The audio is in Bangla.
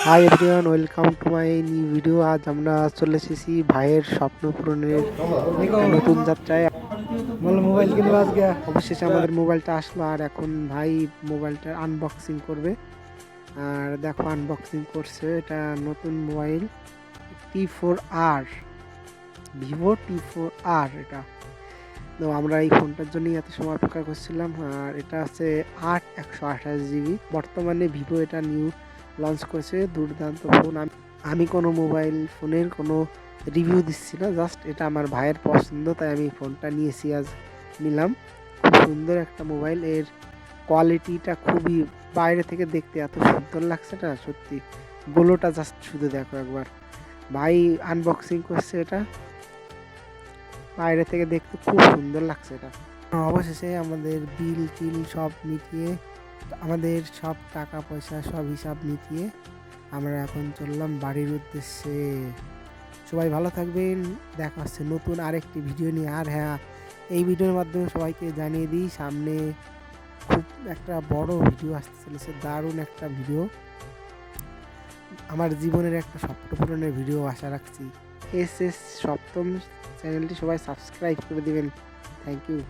Hi everyone, welcome to my new video. আজ আমরা চলে এসেছি ভাইয়ের স্বপ্ন পূরণের নতুন যাত্রায়। বলো মোবাইল কিনবো আজকে। অবশেষে আমাদের মোবাইলটা আসলো, আর এখন ভাই মোবাইলটা আনবক্সিং করবে। আর দেখো আনবক্সিং করছে, এটা নতুন মোবাইল T4R, Vivo T4R এটা। তো আমরা এই ফোনটার জন্যই এত সময় অপেক্ষা করছিলাম। আর এটা হচ্ছে 128GB। বর্তমানে ভিভো এটা নিউ লঞ্চ করেছে, দুর্দান্ত ফোন। আমি কোনো মোবাইল ফোনের কোনো রিভিউ দিচ্ছি না, জাস্ট এটা আমার ভাইয়ের পছন্দ, তাই আমি ফোনটা নিয়েছি, আজ নিলাম। খুব সুন্দর একটা মোবাইল, এর কোয়ালিটিটা খুবই, বাইরে থেকে দেখতে এত সুন্দর লাগছে না সত্যি। গোলোটা জাস্ট শুধু দেখো একবার। ভাই আনবক্সিং করছে এটা, বাইরে থেকে দেখতে খুব সুন্দর লাগছে এটা। অবশেষে আমাদের বিল টিল সব মিটিয়ে, আমাদের সব টাকা পয়সা সব হিসাব মিটিয়ে আমরা এখন চললাম বাড়ির উদ্দেশ্যে। সবাই ভালো থাকবেন, দেখা হচ্ছে নতুন আরেকটি ভিডিও নিয়ে। আর হ্যাঁ, এই ভিডিওর মাধ্যমে সবাইকে জানিয়ে দিই, সামনে খুব একটা বড় ভিডিও আসতে চলেছে, দারুণ একটা ভিডিও, আমার জীবনের একটা স্বপ্ন পূরণের ভিডিও আশা রাখছি। এস সপ্তম চ্যানেলটি সবাই সাবস্ক্রাইব করে দিবেন। Thank you.